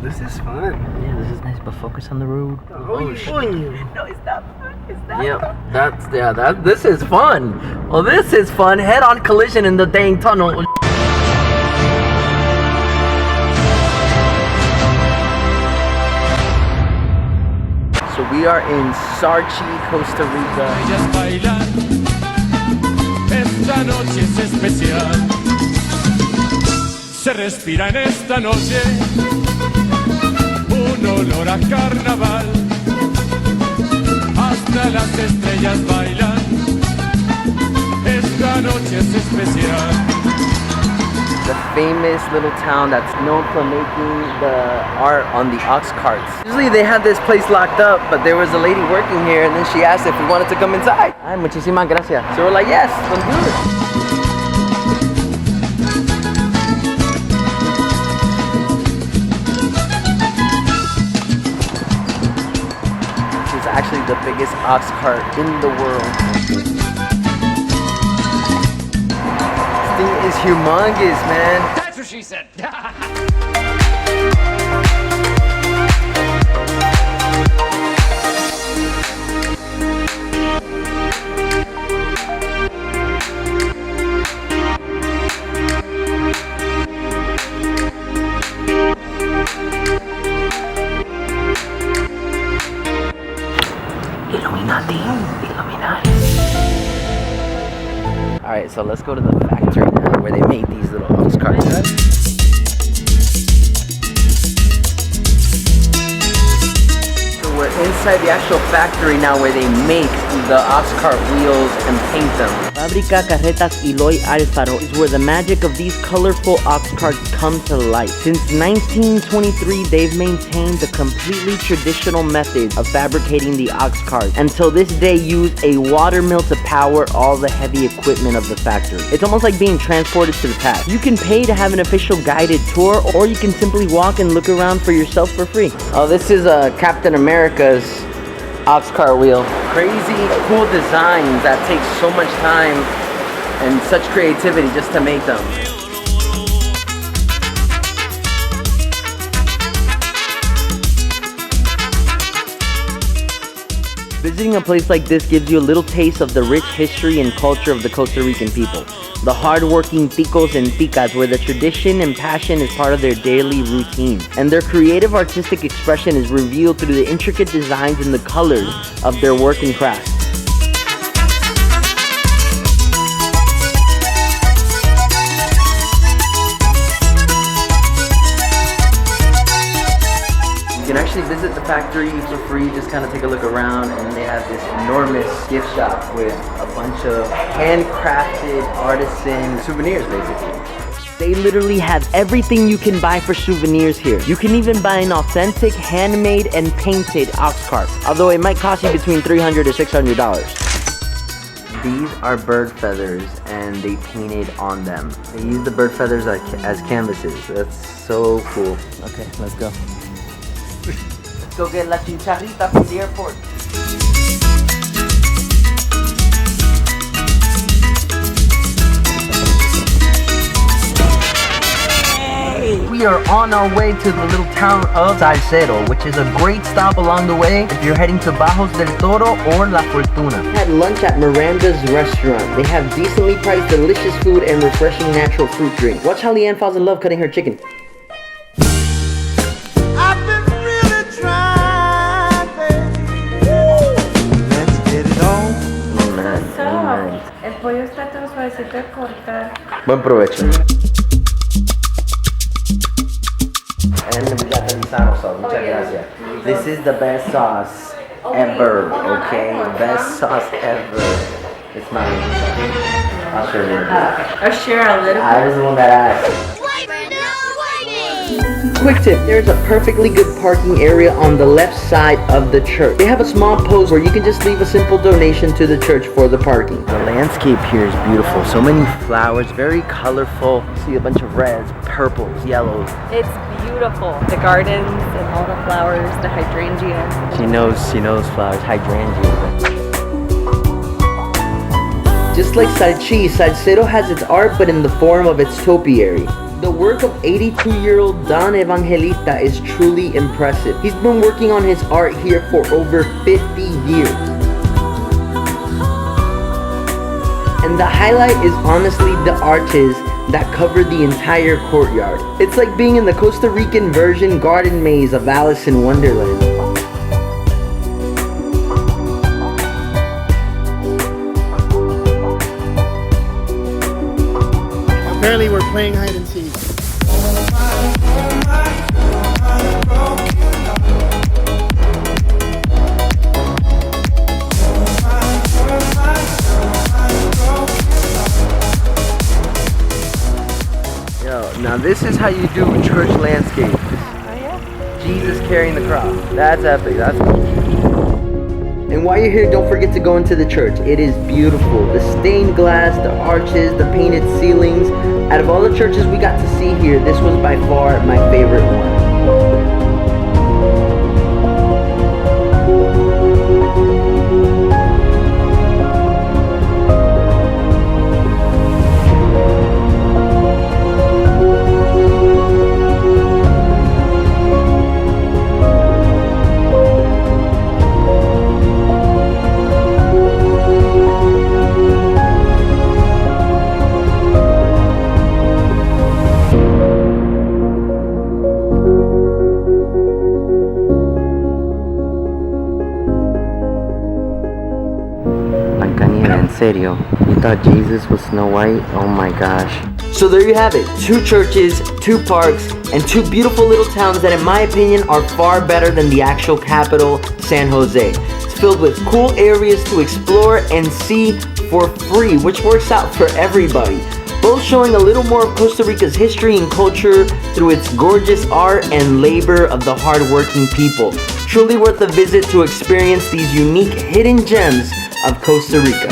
this is fun. Yeah, this is nice, but focus on the road. Oh, showing you. No, it's not fun. It's not Yep, this is fun. Well, this is fun. Head-on collision in the dang tunnel. So we are in Sarchi, Costa Rica. Ellas bailan, esta noche es especial. Se respira en esta noche un olor a carnaval. Hasta las estrellas bailan, esta noche es especial. The famous little town that's known for making the art on the ox carts. Usually they had this place locked up, but there was a lady working here and then she asked if we wanted to come inside. Ay, muchísimas gracias. So we're like, yes, let's do it. This is actually the biggest ox cart in the world. Is humongous, man. That's what she said. Illuminati. Alright, so let's go to the factory now where they make these little ox carts. So we're inside the actual factory now where they make the ox cart wheels and paint them. Fábrica Carretas Eloy Alfaro is where the magic of these colorful ox carts come to life. Since 1923, they've maintained the completely traditional method of fabricating the ox cart. Until this day, use a water mill to power all the heavy equipment of the factory. It's almost like being transported to the past. You can pay to have an official guided tour, or you can simply walk and look around for yourself for free. Oh, this is Captain America's ox cart wheel. Crazy cool designs that take so much time and such creativity just to make them. Visiting a place like this gives you a little taste of the rich history and culture of the Costa Rican people. The hard-working ticos and ticas where the tradition and passion is part of their daily routine. And their creative artistic expression is revealed through the intricate designs and the colors of their work and craft. You can actually visit the factory for free, just kind of take a look around, and they have this enormous gift shop with a bunch of handcrafted artisan souvenirs basically. They literally have everything you can buy for souvenirs here. You can even buy an authentic, handmade, and painted ox cart, although it might cost you between $300 to $600. These are bird feathers, and they painted on them. They use the bird feathers as canvases. That's so cool. Okay, let's go. Let's go get La Chincharrita from the airport. We are on our way to the little town of Zarcero, which is a great stop along the way if you're heading to Bajos del Toro or La Fortuna. We had lunch at Miranda's restaurant. They have decently priced delicious food and refreshing natural fruit drink. Watch how Leanne falls in love cutting her chicken. El pollo está tan suavecito de cortar. Buen provecho. And we got the Lizano sauce. Muchas gracias. This is the best sauce ever, okay? Best sauce ever. It's mine. I'll share it. I'll share a little bit. I was the one that asked. Quick tip, there's a perfectly good parking area on the left side of the church. They have a small post where you can just leave a simple donation to the church for the parking. The landscape here is beautiful. So many flowers, very colorful. You see a bunch of reds, purples, yellows. It's beautiful. The gardens and all the flowers, the hydrangeas. She knows flowers, hydrangeas. Just like Sarchi, Zarcero has its art but in the form of its topiary. The work of 82-year-old Don Evangelista is truly impressive. He's been working on his art here for over 50 years. And the highlight is honestly the arches that cover the entire courtyard. It's like being in the Costa Rican version garden maze of Alice in Wonderland. Apparently we're playing hide and seek. Yo, now this is how you do church landscape. Oh yeah? Jesus carrying the cross. That's epic. That's cool. And while you're here, don't forget to go into the church. It is beautiful. The stained glass, the arches, the painted ceilings. Out of all the churches we got to see here, this was by far my favorite one. En serio, you thought Jesus was Snow White? Oh my gosh. So there you have it, 2 churches, 2 parks, and 2 beautiful little towns that in my opinion are far better than the actual capital, San Jose. It's filled with cool areas to explore and see for free, which works out for everybody. Both showing a little more of Costa Rica's history and culture through its gorgeous art and labor of the hard-working people. Truly worth a visit to experience these unique hidden gems of Costa Rica.